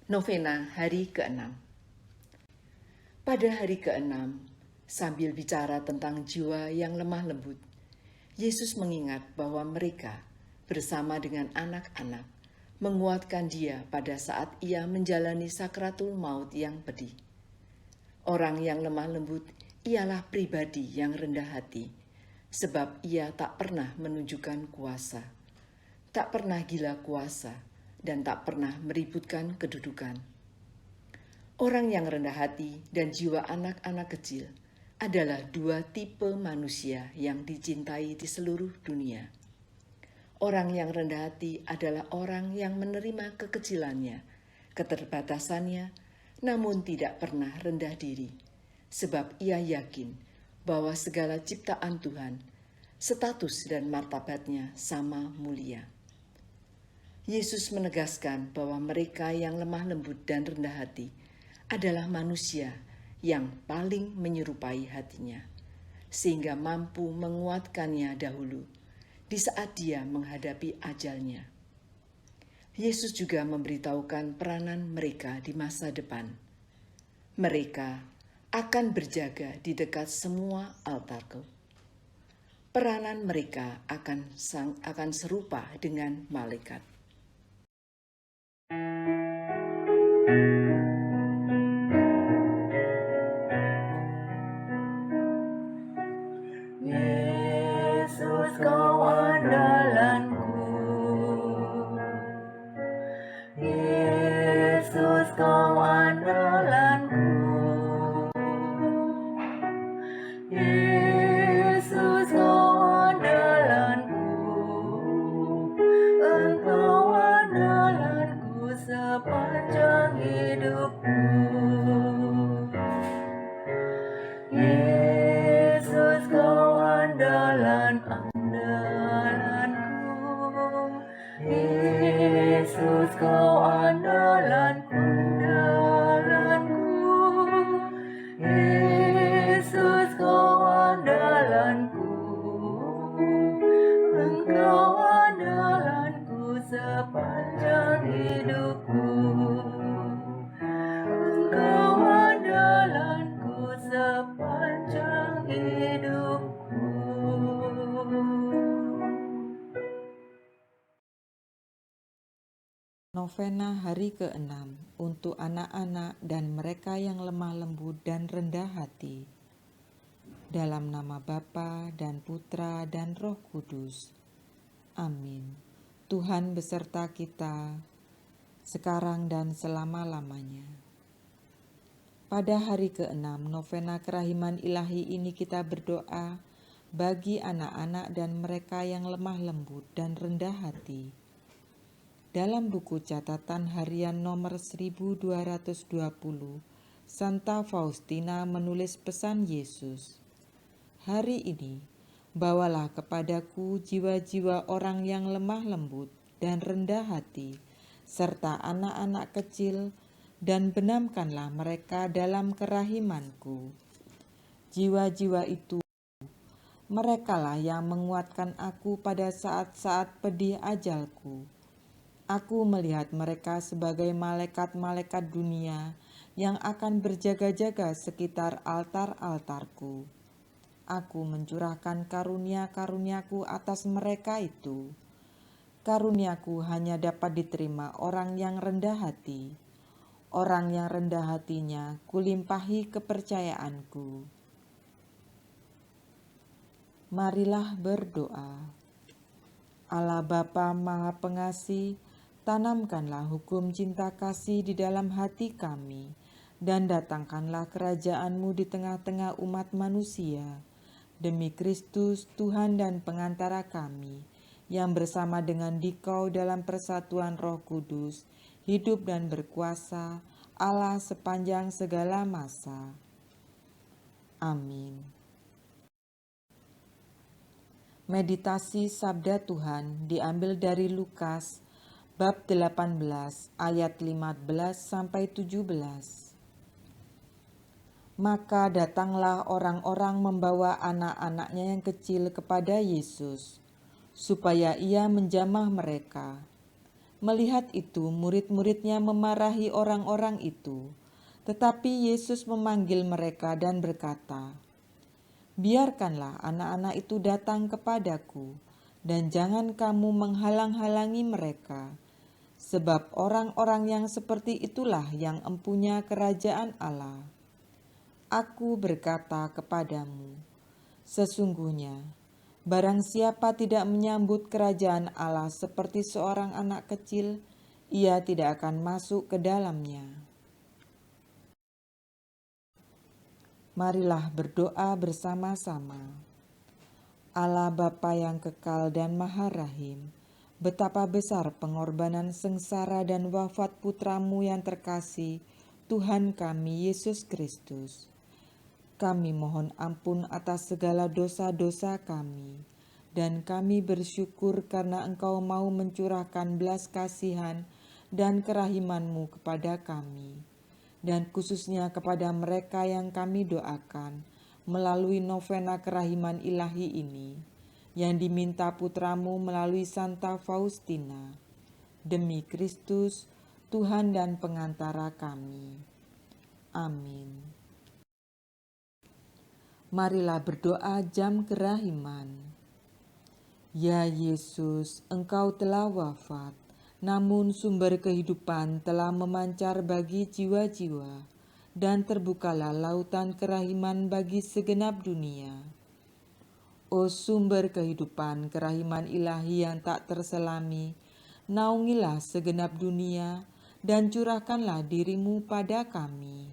Novena hari ke-6. Pada hari ke-6, sambil bicara tentang jiwa yang lemah lembut, Yesus mengingat bahwa mereka bersama dengan anak-anak menguatkan dia pada saat ia menjalani sakratul maut yang pedih. Orang yang lemah lembut ialah pribadi yang rendah hati, sebab ia tak pernah menunjukkan kuasa, tak pernah gila kuasa, dan tak pernah meributkan kedudukan. Orang yang rendah hati dan jiwa anak-anak kecil adalah dua tipe manusia yang dicintai di seluruh dunia. Orang yang rendah hati adalah orang yang menerima kekecilannya, keterbatasannya, namun tidak pernah rendah diri, sebab ia yakin bahwa segala ciptaan Tuhan, status dan martabatnya sama mulia. Yesus menegaskan bahwa mereka yang lemah lembut dan rendah hati adalah manusia yang paling menyerupai hatinya, sehingga mampu menguatkannya dahulu di saat dia menghadapi ajalnya. Yesus juga memberitahukan peranan mereka di masa depan. Mereka akan berjaga di dekat semua altarku. Peranan mereka akan serupa dengan malaikat. Yesus, kau andalanku. Yesus, kau andalanku. Yesus, kau andalanku. Engkau andalanku sepanjang hidupku. Yesus, kau andalanku. Yesus, kau andalanku. Yesus, kau andalanku. Engkau andalanku sepanjang hidupku. Engkau andalanku sepanjang hidupku. Novena hari ke-6 untuk anak-anak dan mereka yang lemah lembut dan rendah hati. Dalam nama Bapa dan Putra dan Roh Kudus. Amin. Tuhan beserta kita, sekarang dan selama-lamanya. Pada hari ke-6 novena kerahiman ilahi ini kita berdoa bagi anak-anak dan mereka yang lemah lembut dan rendah hati. Dalam buku catatan harian nomor 1220, Santa Faustina menulis pesan Yesus. Hari ini, bawalah kepadaku jiwa-jiwa orang yang lemah lembut dan rendah hati, serta anak-anak kecil, dan benamkanlah mereka dalam kerahimanku. Jiwa-jiwa itu, merekalah yang menguatkan aku pada saat-saat pedih ajalku. Aku melihat mereka sebagai malaikat-malaikat dunia yang akan berjaga-jaga sekitar altar-altarku. Aku mencurahkan karunia-karuniaku atas mereka itu. Karuniaku hanya dapat diterima orang yang rendah hati. Orang yang rendah hatinya kulimpahi kepercayaanku. Marilah berdoa. Allah Bapa Maha Pengasih, tanamkanlah hukum cinta kasih di dalam hati kami, dan datangkanlah kerajaan-Mu di tengah-tengah umat manusia. Demi Kristus, Tuhan dan pengantara kami, yang bersama dengan Dikau dalam persatuan Roh Kudus, hidup dan berkuasa, Allah sepanjang segala masa. Amin. Meditasi Sabda Tuhan diambil dari Lukas bab 18 ayat 15 sampai 17. Maka datanglah orang-orang membawa anak-anaknya yang kecil kepada Yesus, supaya ia menjamah mereka. Melihat itu, murid-muridnya memarahi orang-orang itu. Tetapi Yesus memanggil mereka dan berkata, "Biarkanlah anak-anak itu datang kepadaku, dan jangan kamu menghalang-halangi mereka, sebab orang-orang yang seperti itulah yang empunya kerajaan Allah. Aku berkata kepadamu, sesungguhnya, barang siapa tidak menyambut kerajaan Allah seperti seorang anak kecil, ia tidak akan masuk ke dalamnya." Marilah berdoa bersama-sama. Allah Bapa yang kekal dan maha rahim, betapa besar pengorbanan sengsara dan wafat putramu yang terkasih, Tuhan kami Yesus Kristus. Kami mohon ampun atas segala dosa-dosa kami, dan kami bersyukur karena Engkau mau mencurahkan belas kasihan dan kerahiman-Mu kepada kami, dan khususnya kepada mereka yang kami doakan melalui novena kerahiman ilahi ini, yang diminta putramu melalui Santa Faustina, demi Kristus, Tuhan dan pengantara kami. Amin. Marilah berdoa jam kerahiman. Ya Yesus, Engkau telah wafat, namun sumber kehidupan telah memancar bagi jiwa-jiwa, dan terbukalah lautan kerahiman bagi segenap dunia. O sumber kehidupan kerahiman ilahi yang tak terselami, naungilah segenap dunia, dan curahkanlah dirimu pada kami.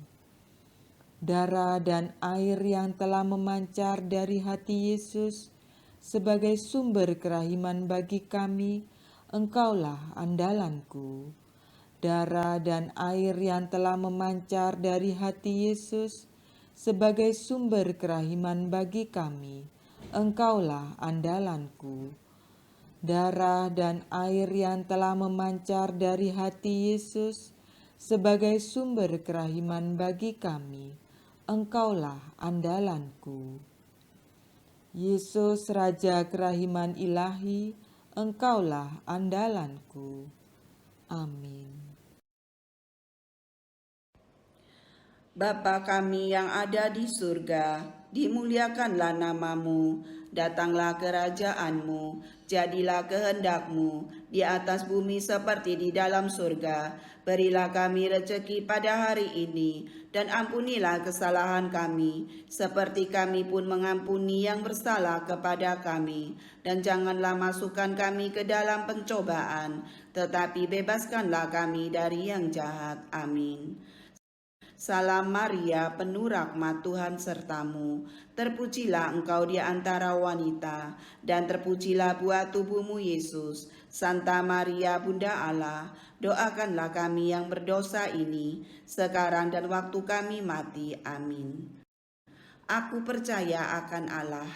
Darah dan air yang telah memancar dari hati Yesus sebagai sumber kerahiman bagi kami, Engkaulah andalanku. Darah dan air yang telah memancar dari hati Yesus sebagai sumber kerahiman bagi kami, Engkaulah andalanku. Darah dan air yang telah memancar dari hati Yesus sebagai sumber kerahiman bagi kami, Engkaulah andalanku. Yesus, Raja kerahiman ilahi, Engkaulah andalanku. Amin. Bapa kami yang ada di surga, dimuliakanlah namamu, datanglah kerajaanmu, jadilah kehendakmu di atas bumi seperti di dalam surga. Berilah kami rezeki pada hari ini, dan ampunilah kesalahan kami, seperti kami pun mengampuni yang bersalah kepada kami. Dan janganlah masukkan kami ke dalam pencobaan, tetapi bebaskanlah kami dari yang jahat. Amin. Salam Maria, penuh rahmat, Tuhan sertamu. Terpujilah engkau di antara wanita, dan terpujilah buah tubuhmu Yesus. Santa Maria, Bunda Allah, doakanlah kami yang berdosa ini, sekarang dan waktu kami mati. Amin. Aku percaya akan Allah,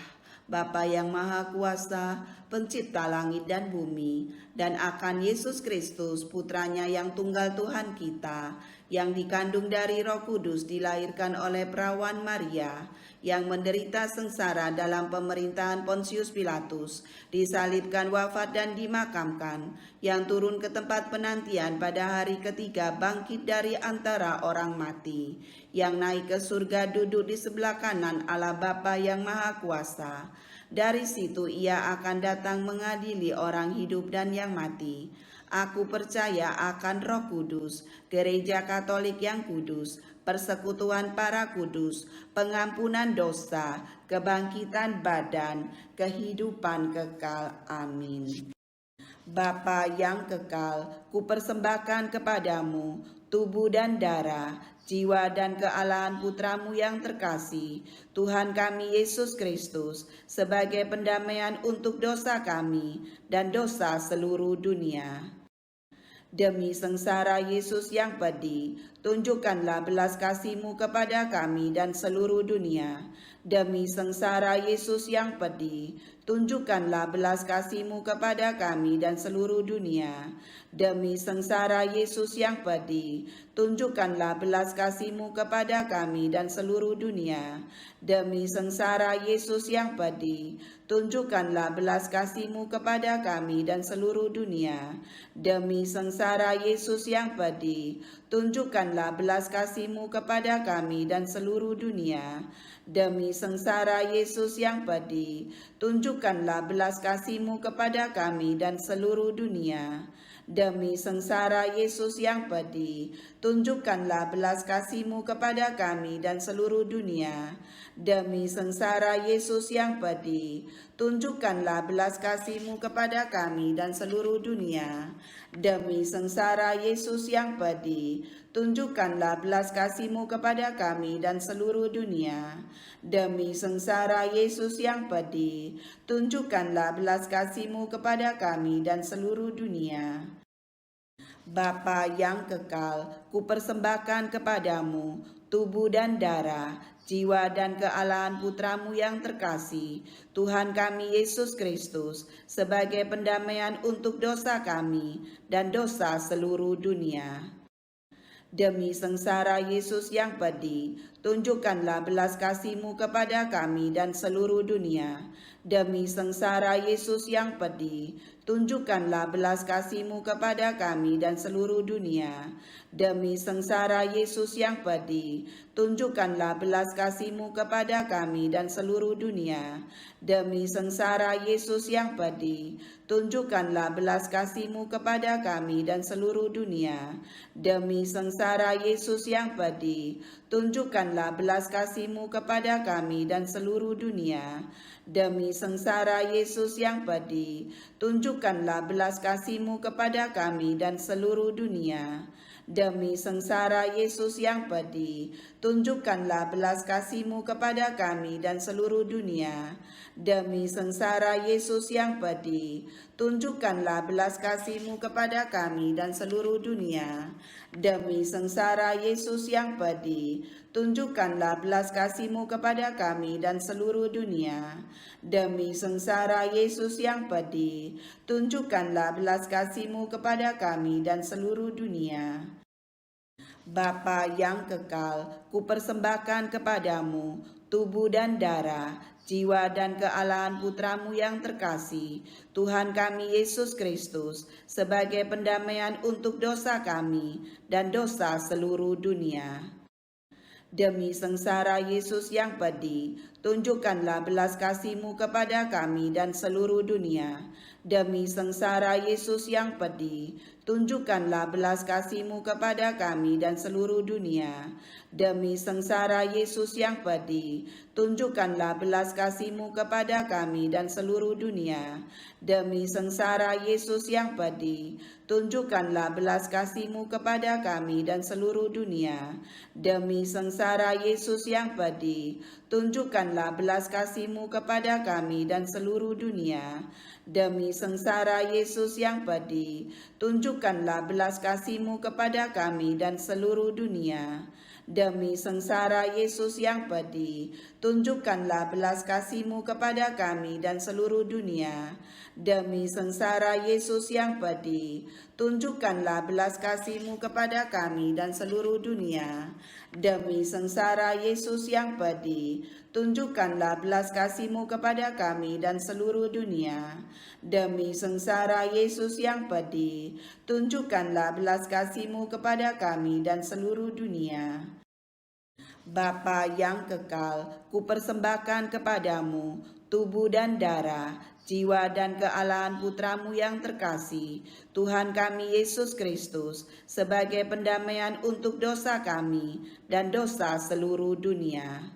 Bapa yang Maha Kuasa, pencipta langit dan bumi, dan akan Yesus Kristus, putranya yang tunggal Tuhan kita, yang dikandung dari Roh Kudus, dilahirkan oleh perawan Maria, yang menderita sengsara dalam pemerintahan Pontius Pilatus, disalibkan, wafat dan dimakamkan, yang turun ke tempat penantian pada hari ketiga, bangkit dari antara orang mati, yang naik ke surga, duduk di sebelah kanan Allah Bapa yang Maha Kuasa. Dari situ ia akan datang mengadili orang hidup dan yang mati. Aku percaya akan Roh Kudus, Gereja Katolik yang kudus, persekutuan para kudus, pengampunan dosa, kebangkitan badan, kehidupan kekal. Amin. Bapa yang kekal, kupersembahkan kepadamu tubuh dan darah, jiwa dan kealahan putramu yang terkasih, Tuhan kami Yesus Kristus, sebagai pendamaian untuk dosa kami dan dosa seluruh dunia. Demi sengsara Yesus yang pedih, tunjukkanlah belas kasih-Mu kepada kami dan seluruh dunia. Demi sengsara Yesus yang pedih, tunjukkanlah belas kasih-Mu kepada kami dan seluruh dunia. Demi sengsara Yesus yang pedih, tunjukkanlah belas kasih-Mu kepada kami dan seluruh dunia. Demi sengsara Yesus yang pedih, tunjukkanlah belas kasih-Mu kepada kami dan seluruh dunia. Demi sengsara Yesus yang pedih, tunjukkanlah belas kasih-Mu kepada kami dan seluruh dunia. Demi sengsara Yesus yang pedih, tunjukkanlah belas kasih-Mu kepada kami dan seluruh dunia. Demi sengsara Yesus yang pedih, tunjukkanlah belas kasih-Mu kepada kami dan seluruh dunia. Demi sengsara Yesus yang pedih, tunjukkanlah belas kasih-Mu kepada kami dan seluruh dunia. Demi sengsara Yesus yang pedih, tunjukkanlah belas kasih-Mu kepada kami dan seluruh dunia. Demi sengsara Yesus yang pedih, tunjukkanlah belas kasih-Mu kepada kami dan seluruh dunia. Bapa yang kekal, kupersembahkan kepadamu tubuh dan darah, jiwa dan kealahan putramu yang terkasih, Tuhan kami Yesus Kristus, sebagai pendamaian untuk dosa kami dan dosa seluruh dunia. Demi sengsara Yesus yang pedih, tunjukkanlah belas kasih-Mu kepada kami dan seluruh dunia. Demi sengsara Yesus yang pedih, tunjukkanlah belas kasih-Mu kepada kami dan seluruh dunia. Demi sengsara Yesus yang pedih, tunjukkanlah belas kasih-Mu kepada kami dan seluruh dunia. Demi sengsara Yesus yang pedih, tunjukkanlah belas kasih-Mu kepada kami dan seluruh dunia. Demi sengsara Yesus yang pedih, tunjukkanlah belas kasih-Mu kepada kami dan seluruh dunia. Demi sengsara Yesus yang pedih, tunjukkanlah belas kasih-Mu kepada kami dan seluruh dunia. Demi sengsara Yesus yang pedih, tunjukkanlah belas kasih-Mu kepada kami dan seluruh dunia. Demi sengsara Yesus yang pedih, tunjukkanlah belas kasih-Mu kepada kami dan seluruh dunia. Demi sengsara Yesus yang pedih, tunjukkanlah belas kasih-Mu kepada kami dan seluruh dunia. Demi sengsara Yesus yang pedih, tunjukkanlah belas kasih-Mu kepada kami dan seluruh dunia. Bapa yang kekal, kupersembahkan kepadamu tubuh dan darah, jiwa dan kealahan putramu yang terkasih, Tuhan kami Yesus Kristus, sebagai pendamaian untuk dosa kami dan dosa seluruh dunia. Demi sengsara Yesus yang pedih, tunjukkanlah belas kasih-Mu kepada kami dan seluruh dunia. Demi sengsara Yesus yang pedih, tunjukkanlah belas kasih-Mu kepada kami dan seluruh dunia. Demi sengsara Yesus yang pedih, tunjukkanlah belas kasih-Mu kepada kami dan seluruh dunia. Demi sengsara Yesus yang pedih, tunjukkanlah belas kasih-Mu kepada kami dan seluruh dunia. Demi sengsara Yesus yang pedih, tunjukkanlah belas kasih-Mu kepada kami dan seluruh dunia. Demi sengsara Yesus yang pedih, tunjukkanlah belas kasih-Mu kepada kami dan seluruh dunia. Demi sengsara Yesus yang pedih, tunjukkanlah belas kasih-Mu kepada kami dan seluruh dunia. Demi sengsara Yesus yang pedih, tunjukkanlah belas kasih-Mu kepada kami dan seluruh dunia. Demi sengsara Yesus yang pedih, tunjukkanlah belas kasih-Mu kepada kami dan seluruh dunia. Demi sengsara Yesus yang pedih, tunjukkanlah belas kasih-Mu kepada kami dan seluruh dunia. Bapa yang kekal, kupersembahkan kepadamu tubuh dan darah, jiwa dan kealahan putramu yang terkasih, Tuhan kami Yesus Kristus, sebagai pendamaian untuk dosa kami dan dosa seluruh dunia.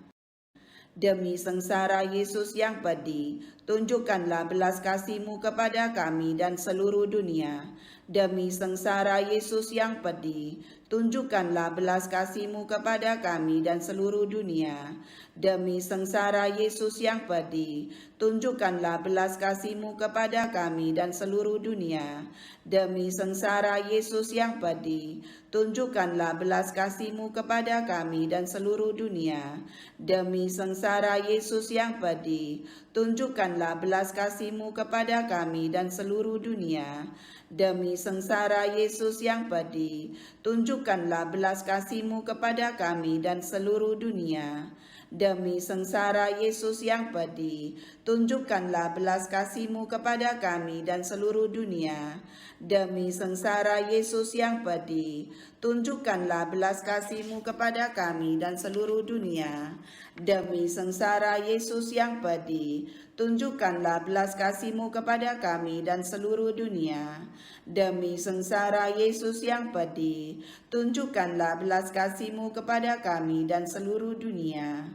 Demi sengsara Yesus yang pedih, tunjukkanlah belas kasih-Mu kepada kami dan seluruh dunia. Demi sengsara Yesus yang pedih, tunjukkanlah belas kasih-Mu kepada kami dan seluruh dunia. Demi sengsara Yesus yang pedih, tunjukkanlah belas kasih-Mu kepada kami dan seluruh dunia. Demi sengsara Yesus yang pedih, tunjukkanlah belas kasih-Mu kepada kami dan seluruh dunia. Demi sengsara Yesus yang pedih, tunjukkanlah belas kasih-Mu kepada kami dan seluruh dunia. Demi sengsara Yesus yang pedih, tunjukkanlah belas kasih-Mu kepada kami dan seluruh dunia. Demi sengsara Yesus yang pedih, tunjukkanlah belas kasih-Mu kepada kami dan seluruh dunia. Demi sengsara Yesus yang pedih, tunjukkanlah belas kasih-Mu kepada kami dan seluruh dunia. Demi sengsara Yesus yang pedih, tunjukkanlah belas kasih-Mu kepada kami dan seluruh dunia. Demi sengsara Yesus yang pedih, tunjukkanlah belas kasih-Mu kepada kami dan seluruh dunia.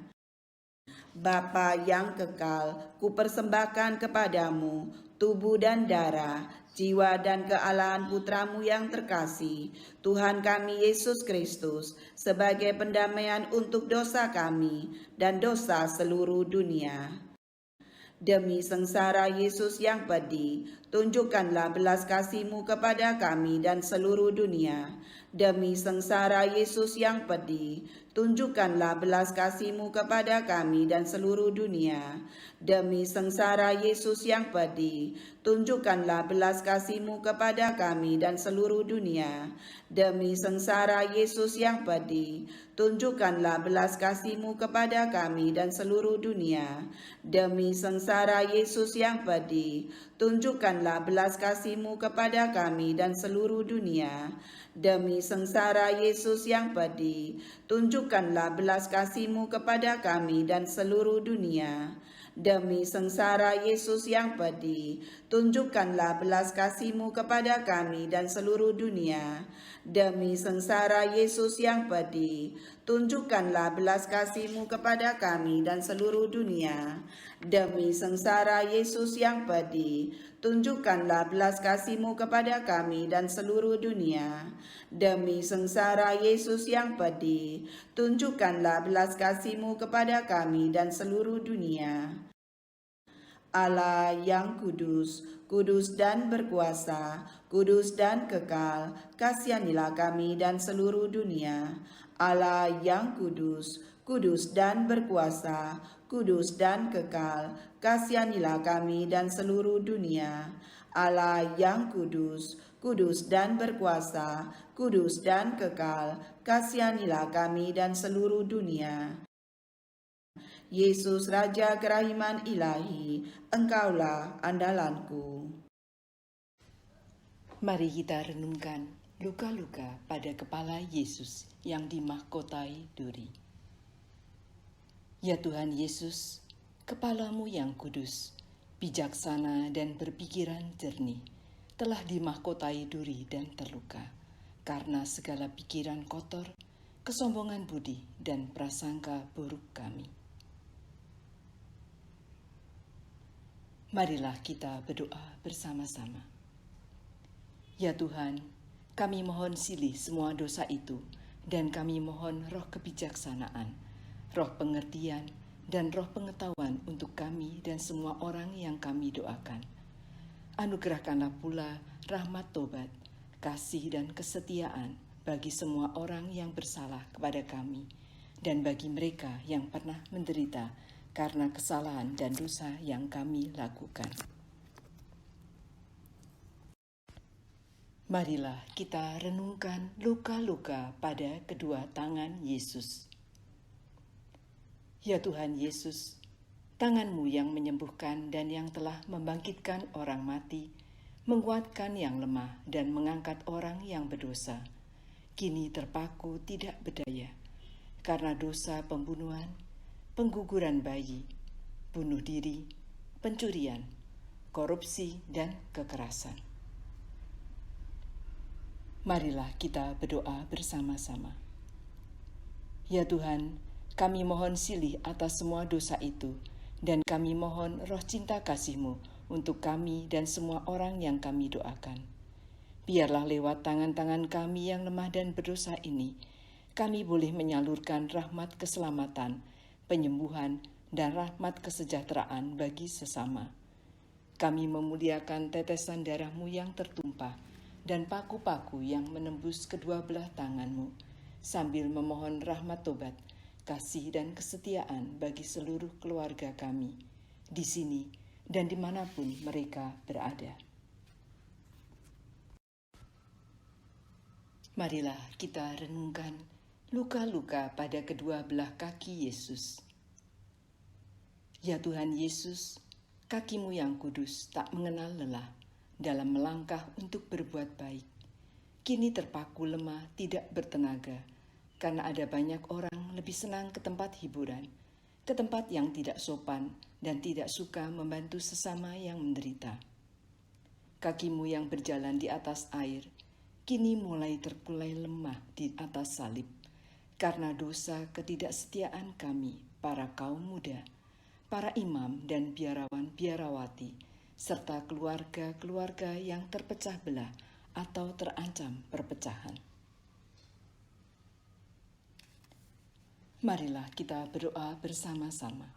Bapa yang kekal, kupersembahkan kepadamu tubuh dan darah, jiwa dan kealahan putramu yang terkasih, Tuhan kami Yesus Kristus, sebagai pendamaian untuk dosa kami dan dosa seluruh dunia. Demi sengsara Yesus yang pedih, tunjukkanlah belas kasih-Mu kepada kami dan seluruh dunia. Demi sengsara Yesus yang pedih, tunjukkanlah belas kasih-Mu kepada kami dan seluruh dunia. Demi sengsara Yesus yang pedih, tunjukkanlah belas kasih-Mu kepada kami dan seluruh dunia. Demi sengsara Yesus yang pedih, tunjukkanlah belas kasih-Mu kepada kami dan seluruh dunia. Demi sengsara Yesus yang pedih, tunjukkanlah belas kasih-Mu kepada kami dan seluruh dunia. Demi sengsara Yesus yang pedih, tunjukkanlah belas kasih-Mu kepada kami dan seluruh dunia. Demi sengsara Yesus yang pedih, tunjukkanlah belas kasih-Mu kepada kami dan seluruh dunia. Demi sengsara Yesus yang pedih, tunjukkanlah belas kasih-Mu kepada kami dan seluruh dunia. Demi sengsara Yesus yang pedih, tunjukkanlah belas kasih-Mu kepada kami dan seluruh dunia. Demi sengsara Yesus yang pedih, tunjukkanlah belas kasih-Mu kepada kami dan seluruh dunia. Allah yang kudus, kudus dan berkuasa, kudus dan kekal, kasihanilah kami dan seluruh dunia. Allah yang kudus, kudus dan berkuasa, kudus dan kekal, kasihanilah kami dan seluruh dunia. Allah yang kudus, kudus dan berkuasa, kudus dan kekal, kasihanilah kami dan seluruh dunia. Yesus Raja Kerahiman Ilahi, Engkaulah andalanku. Mari kita renungkan luka-luka pada kepala Yesus yang dimahkotai duri. Ya Tuhan Yesus, kepalamu yang kudus, bijaksana dan berpikiran jernih, telah dimahkotai duri dan terluka, karena segala pikiran kotor, kesombongan budi, dan prasangka buruk kami. Marilah kita berdoa bersama-sama. Ya Tuhan, kami mohon silih semua dosa itu, dan kami mohon roh kebijaksanaan, roh pengertian, dan roh pengetahuan untuk kami dan semua orang yang kami doakan. Anugerahkanlah pula rahmat tobat, kasih dan kesetiaan bagi semua orang yang bersalah kepada kami, dan bagi mereka yang pernah menderita karena kesalahan dan dosa yang kami lakukan. Marilah kita renungkan luka-luka pada kedua tangan Yesus. Ya Tuhan Yesus, tangan-Mu yang menyembuhkan dan yang telah membangkitkan orang mati, menguatkan yang lemah dan mengangkat orang yang berdosa, kini terpaku tidak berdaya karena dosa pembunuhan, pengguguran bayi, bunuh diri, pencurian, korupsi, dan kekerasan. Marilah kita berdoa bersama-sama. Ya Tuhan, kami mohon silih atas semua dosa itu, dan kami mohon roh cinta kasih-Mu untuk kami dan semua orang yang kami doakan. Biarlah lewat tangan-tangan kami yang lemah dan berdosa ini, kami boleh menyalurkan rahmat keselamatan, penyembuhan, dan rahmat kesejahteraan bagi sesama. Kami memuliakan tetesan darah-Mu yang tertumpah dan paku-paku yang menembus kedua belah tangan-Mu, sambil memohon rahmat tobat, kasih dan kesetiaan bagi seluruh keluarga kami, di sini dan dimanapun mereka berada. Marilah kita renungkan luka-luka pada kedua belah kaki Yesus. Ya Tuhan Yesus, kaki-Mu yang kudus tak mengenal lelah dalam melangkah untuk berbuat baik. Kini terpaku lemah tidak bertenaga, karena ada banyak orang lebih senang ke tempat hiburan, ke tempat yang tidak sopan dan tidak suka membantu sesama yang menderita. Kaki-Mu yang berjalan di atas air, kini mulai terkulai lemah di atas salib, karena dosa ketidaksetiaan kami, para kaum muda, para imam dan biarawan-biarawati, serta keluarga-keluarga yang terpecah belah atau terancam perpecahan. Marilah kita berdoa bersama-sama.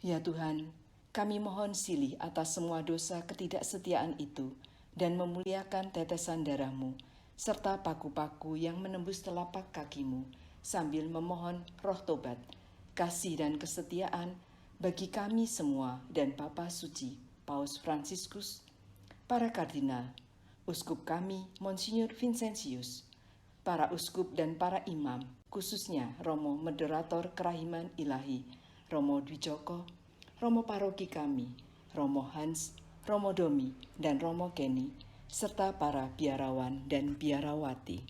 Ya Tuhan, kami mohon silih atas semua dosa ketidaksetiaan itu dan memuliakan tetesan darah-Mu, serta paku-paku yang menembus telapak kaki-Mu, sambil memohon roh tobat, kasih dan kesetiaan bagi kami semua dan Papa Suci, Paus Fransiskus, para kardinal, uskup kami, Monsinyur Vincentius, para uskup dan para imam, khususnya Romo Moderator Kerahiman Ilahi, Romo Dwi Joko, Romo Paroki kami, Romo Hans, Romo Domi, dan Romo Kenny, serta para biarawan dan biarawati.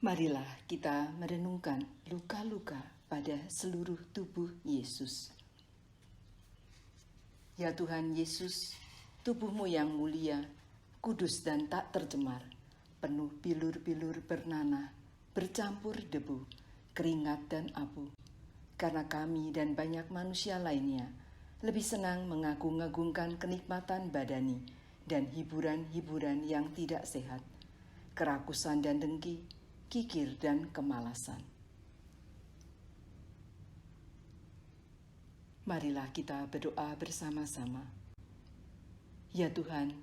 Marilah kita merenungkan luka-luka pada seluruh tubuh Yesus. Ya Tuhan Yesus, tubuh-Mu yang mulia, kudus dan tak tercemar, penuh bilur-bilur bernanah, bercampur debu, keringat dan abu. Karena kami dan banyak manusia lainnya lebih senang mengagung-agungkan kenikmatan badani dan hiburan-hiburan yang tidak sehat, kerakusan dan dengki, kikir dan kemalasan. Marilah kita berdoa bersama-sama. Ya Tuhan,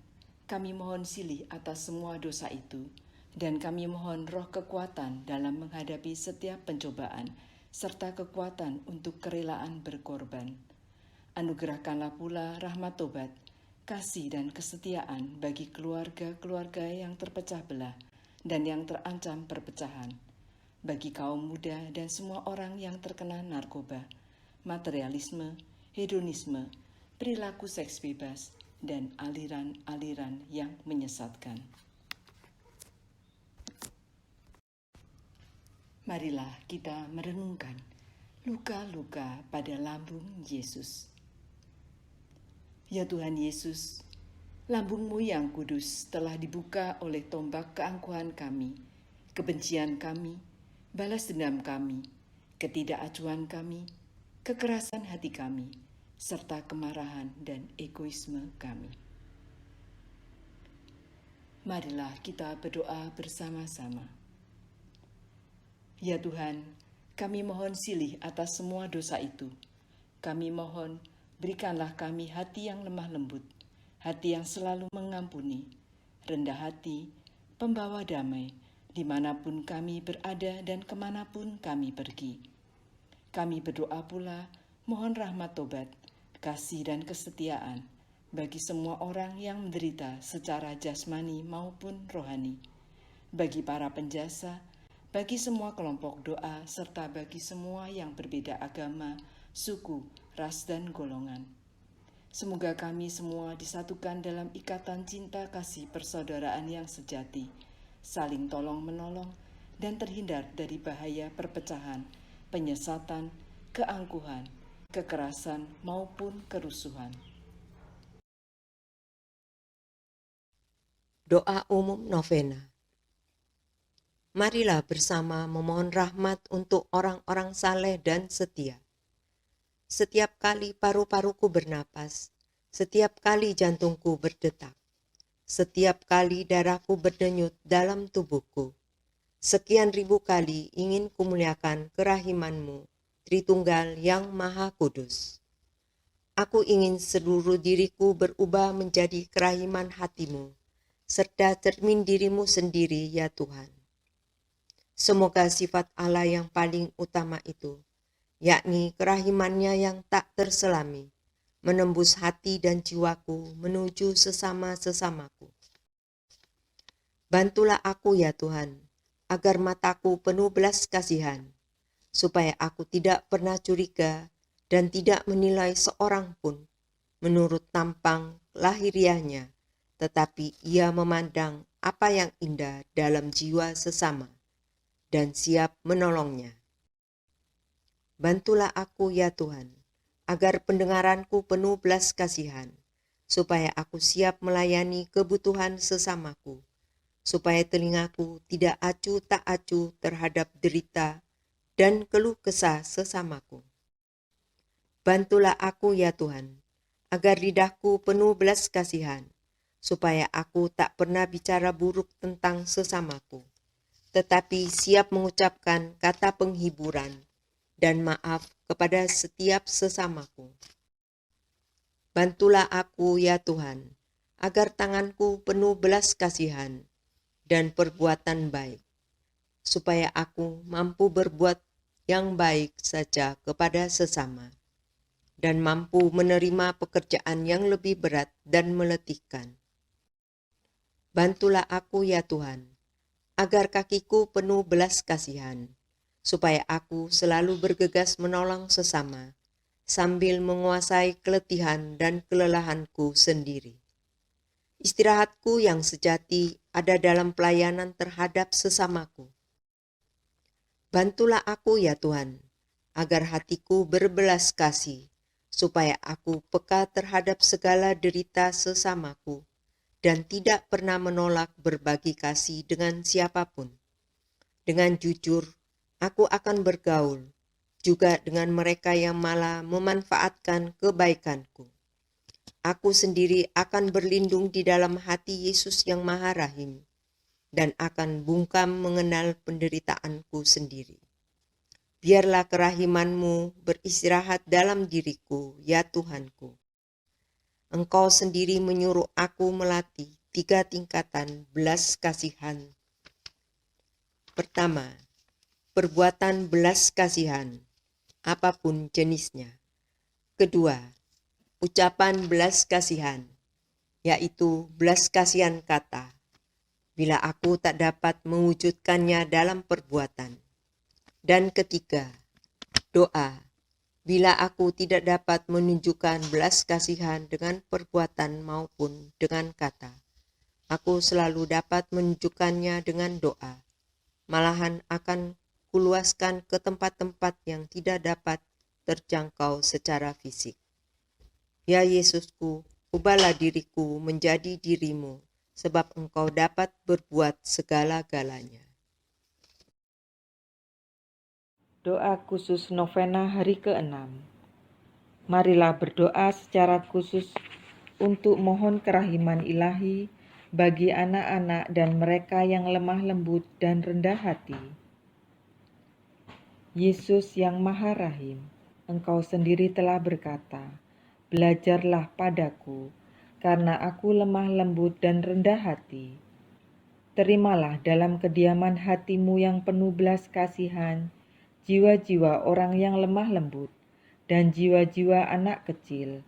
kami mohon silih atas semua dosa itu, dan kami mohon roh kekuatan dalam menghadapi setiap pencobaan, serta kekuatan untuk kerelaan berkorban. Anugerahkanlah pula rahmat tobat, kasih dan kesetiaan bagi keluarga-keluarga yang terpecah belah dan yang terancam perpecahan, bagi kaum muda dan semua orang yang terkena narkoba, materialisme, hedonisme, perilaku seks bebas, dan aliran-aliran yang menyesatkan. Marilah kita merenungkan luka-luka pada lambung Yesus. Ya Tuhan Yesus, lambung-Mu yang kudus telah dibuka oleh tombak keangkuhan kami, kebencian kami, balas dendam kami, ketidakacuan kami, kekerasan hati kami, serta kemarahan dan egoisme kami. Marilah kita berdoa bersama-sama. Ya Tuhan, kami mohon silih atas semua dosa itu. Kami mohon, berikanlah kami hati yang lemah lembut, hati yang selalu mengampuni, rendah hati, pembawa damai, dimanapun kami berada dan kemanapun kami pergi. Kami berdoa pula, mohon rahmat tobat, kasih dan kesetiaan bagi semua orang yang menderita secara jasmani maupun rohani, bagi para penjasa, bagi semua kelompok doa, serta bagi semua yang berbeda agama, suku, ras, dan golongan. Semoga kami semua disatukan dalam ikatan cinta kasih persaudaraan yang sejati, saling tolong-menolong, dan terhindar dari bahaya perpecahan, penyesatan, keangkuhan, kekerasan, maupun kerusuhan. Doa umum novena. Marilah bersama memohon rahmat untuk orang-orang saleh dan setia. Setiap kali paru-paruku bernapas, setiap kali jantungku berdetak, setiap kali darahku berdenyut dalam tubuhku, sekian ribu kali ingin kumuliakan kerahiman-Mu, Tritunggal yang Maha Kudus. Aku ingin seluruh diriku berubah menjadi kerahiman hati-Mu, serta cermin diri-Mu sendiri, ya Tuhan. Semoga sifat Allah yang paling utama itu, yakni kerahimannya yang tak terselami, menembus hati dan jiwaku menuju sesama-sesamaku. Bantulah aku ya Tuhan, agar mataku penuh belas kasihan, supaya aku tidak pernah curiga dan tidak menilai seorang pun menurut tampang lahiriahnya, tetapi ia memandang apa yang indah dalam jiwa sesama dan siap menolongnya. Bantulah aku ya Tuhan, agar pendengaranku penuh belas kasihan, supaya aku siap melayani kebutuhan sesamaku, supaya telingaku tidak acuh tak acuh terhadap derita dan keluh kesah sesamaku. Bantulah aku ya Tuhan, agar lidahku penuh belas kasihan, supaya aku tak pernah bicara buruk tentang sesamaku, tetapi siap mengucapkan kata penghiburan dan maaf kepada setiap sesamaku. Bantulah aku ya Tuhan, agar tanganku penuh belas kasihan dan perbuatan baik, supaya aku mampu berbuat yang baik saja kepada sesama, dan mampu menerima pekerjaan yang lebih berat dan meletihkan. Bantulah aku ya Tuhan, agar kakiku penuh belas kasihan, supaya aku selalu bergegas menolong sesama, sambil menguasai keletihan dan kelelahanku sendiri. Istirahatku yang sejati ada dalam pelayanan terhadap sesamaku. Bantulah aku ya Tuhan, agar hatiku berbelas kasih, supaya aku peka terhadap segala derita sesamaku, dan tidak pernah menolak berbagi kasih dengan siapapun. Dengan jujur, aku akan bergaul, juga dengan mereka yang malah memanfaatkan kebaikanku. Aku sendiri akan berlindung di dalam hati Yesus yang Maha Rahim, dan akan bungkam mengenal penderitaanku sendiri. Biarlah kerahiman-Mu beristirahat dalam diriku, ya Tuhanku. Engkau sendiri menyuruh aku melatih 3 tingkatan belas kasihan. Pertama, perbuatan belas kasihan, apapun jenisnya. Kedua, ucapan belas kasihan, yaitu belas kasihan kata, bila aku tak dapat mewujudkannya dalam perbuatan. Dan ketiga, doa, bila aku tidak dapat menunjukkan belas kasihan dengan perbuatan maupun dengan kata. Aku selalu dapat menunjukkannya dengan doa. Malahan akan kuluaskan ke tempat-tempat yang tidak dapat terjangkau secara fisik. Ya Yesusku, ubahlah diriku menjadi dirimu, sebab Engkau dapat berbuat segala-galanya. Doa khusus novena hari ke-6. Marilah berdoa secara khusus untuk mohon kerahiman ilahi bagi anak-anak dan mereka yang lemah lembut dan rendah hati. Yesus yang Maha Rahim, Engkau sendiri telah berkata, "Belajarlah padaku, karena aku lemah lembut dan rendah hati." Terimalah dalam kediaman hatimu yang penuh belas kasihan, jiwa-jiwa orang yang lemah lembut, dan jiwa-jiwa anak kecil.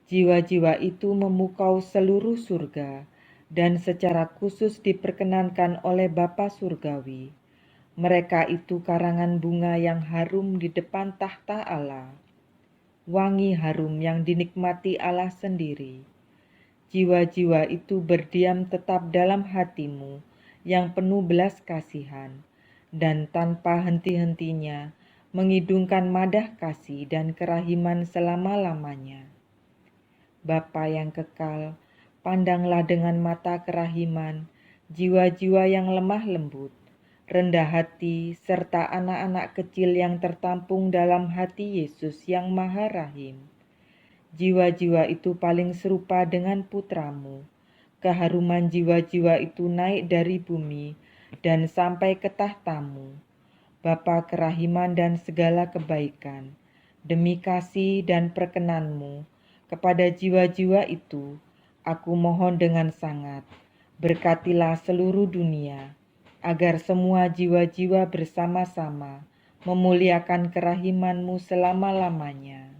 Jiwa-jiwa itu memukau seluruh surga, dan secara khusus diperkenankan oleh Bapa Surgawi. Mereka itu karangan bunga yang harum di depan tahta Allah, wangi harum yang dinikmati Allah sendiri. Jiwa-jiwa itu berdiam tetap dalam hatimu yang penuh belas kasihan, dan tanpa henti-hentinya mengidungkan madah kasih dan kerahiman selama-lamanya. Bapa yang kekal, pandanglah dengan mata kerahiman jiwa-jiwa yang lemah lembut, rendah hati, serta anak-anak kecil yang tertampung dalam hati Yesus yang Maha Rahim. Jiwa-jiwa itu paling serupa dengan putramu. Keharuman jiwa-jiwa itu naik dari bumi dan sampai ke tahtamu, Bapa kerahiman dan segala kebaikan. Demi kasih dan perkenanmu kepada jiwa-jiwa itu, aku mohon dengan sangat, berkatilah seluruh dunia, agar semua jiwa-jiwa bersama-sama memuliakan kerahiman-Mu selama-lamanya.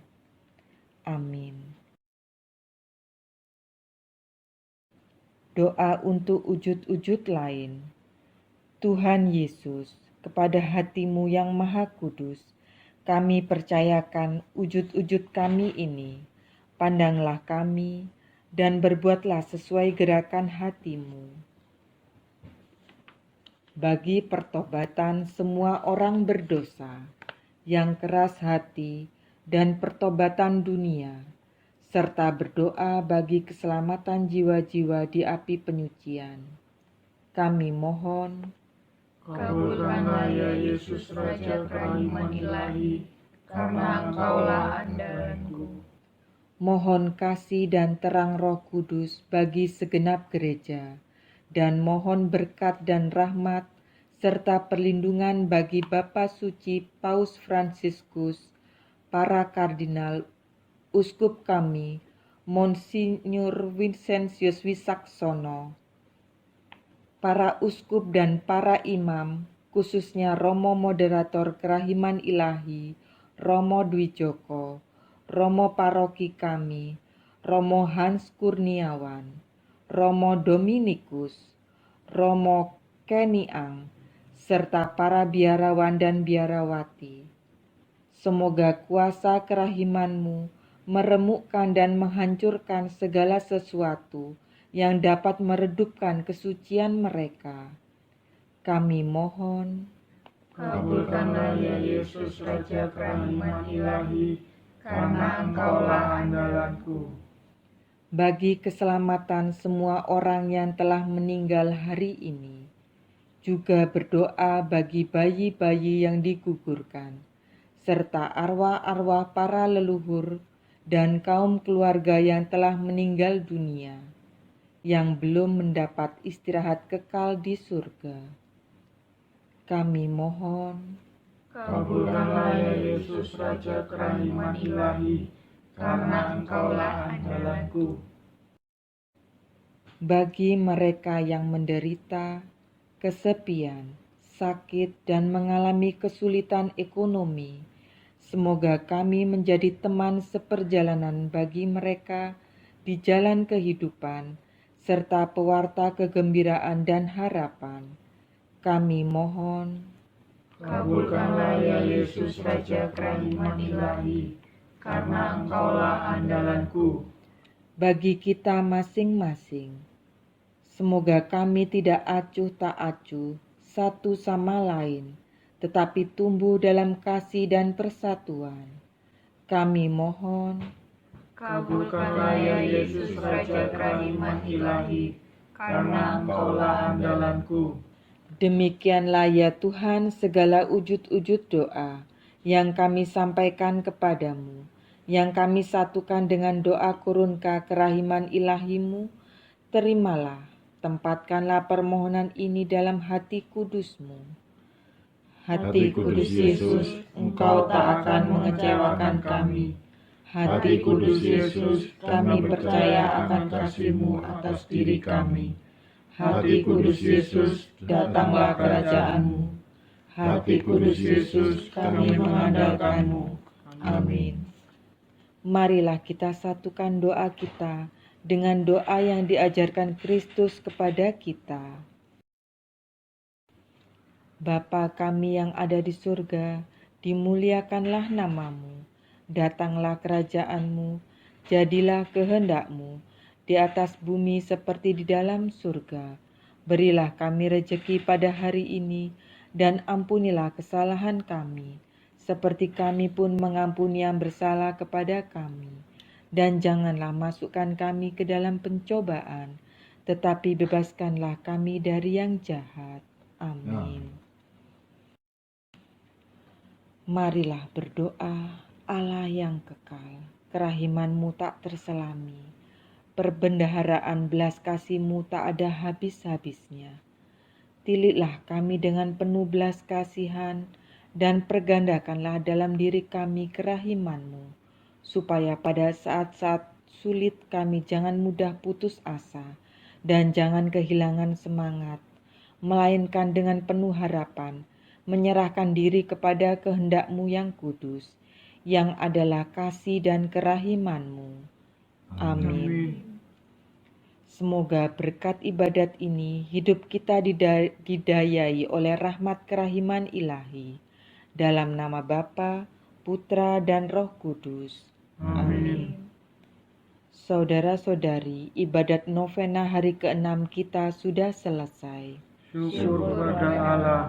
Amin. Doa untuk wujud-wujud lain. Tuhan Yesus, kepada hati-Mu yang maha kudus. Kami percayakan wujud-wujud kami ini. Pandanglah kami dan berbuatlah sesuai gerakan hati-Mu. Bagi pertobatan semua orang berdosa, yang keras hati, dan pertobatan dunia, serta berdoa bagi keselamatan jiwa-jiwa di api penyucian. Kami mohon, Kabulkanlah ya Yesus Raja kerahiman ilahi, karena Engkaulah andalanku. mohon kasih dan terang Roh Kudus bagi segenap gereja, dan mohon berkat dan rahmat serta perlindungan bagi Bapa Suci Paus Fransiskus, para kardinal, uskup kami, Monsinyur Vincentius Wisaksono, para uskup dan para imam, khususnya Romo Moderator Kerahiman Ilahi, Romo Dwi Joko, Romo Paroki kami, Romo Hans Kurniawan, Romo Dominikus, Romo Keniang, serta para biarawan dan biarawati. Semoga kuasa kerahiman-Mu meremukkan dan menghancurkan segala sesuatu yang dapat meredupkan kesucian mereka. Kami mohon, Kabulkanlah ya Yesus Raja kerahiman ilahi, karena Engkaulah andalanku. bagi keselamatan semua orang yang telah meninggal hari ini, juga berdoa bagi bayi-bayi yang digugurkan, serta arwah-arwah para leluhur dan kaum keluarga yang telah meninggal dunia, yang belum mendapat istirahat kekal di surga. Kami mohon, Kabulkanlah ya Yesus Raja kerahiman ilahi, karena Engkaulah andalanku. bagi mereka yang menderita, kesepian, sakit, dan mengalami kesulitan ekonomi, semoga kami menjadi teman seperjalanan bagi mereka di jalan kehidupan, serta pewarta kegembiraan dan harapan. Kami mohon, Kabulkanlah ya Yesus Raja kerahiman ilahi, karena Engkaulah andalanku. bagi kita masing-masing, semoga kami tidak acuh tak acuh satu sama lain, tetapi tumbuh dalam kasih dan persatuan. Kami mohon, Kabulkanlah ya Yesus Raja kerahiman ilahi, karena Engkaulah andalanku. demikianlah ya Tuhan segala wujud-wujud doa yang kami sampaikan kepadamu, yang kami satukan dengan doa kurunka kerahiman ilahi-Mu, terimalah, tempatkanlah permohonan ini dalam hati kudus-Mu. Hati kudus Yesus, Engkau tak akan mengecewakan kami. Hati kudus Yesus, kami percaya akan kasih-Mu atas diri kami. Hati kudus Yesus, datanglah kerajaan-Mu. Hati kudus Yesus, kami mengandalkan-Mu. Amin. Marilah kita satukan doa kita dengan doa yang diajarkan Kristus kepada kita. Bapa kami yang ada di surga, dimuliakanlah nama-Mu. Datanglah kerajaan-Mu, jadilah kehendak-Mu di atas bumi seperti di dalam surga. Berilah kami rejeki pada hari ini, dan ampunilah kesalahan kami, seperti kami pun mengampuni yang bersalah kepada kami. Dan janganlah masukkan kami ke dalam pencobaan, tetapi bebaskanlah kami dari yang jahat. Amin. Marilah berdoa. Allah yang kekal, kerahiman-Mu tak terselami, perbendaharaan belas kasih-Mu tak ada habis-habisnya. Tilitlah kami dengan penuh belas kasihan, dan pergandakanlah dalam diri kami kerahiman-Mu, supaya pada saat-saat sulit kami jangan mudah putus asa, dan jangan kehilangan semangat, melainkan dengan penuh harapan, menyerahkan diri kepada kehendak-Mu yang kudus, yang adalah kasih dan kerahiman-Mu. Amin. Semoga berkat ibadat ini hidup kita didayai oleh rahmat kerahiman ilahi. Dalam nama Bapa, Putra, dan Roh Kudus. Amin. Saudara-saudari, ibadat novena hari ke-6 kita sudah selesai. Syukur pada Allah.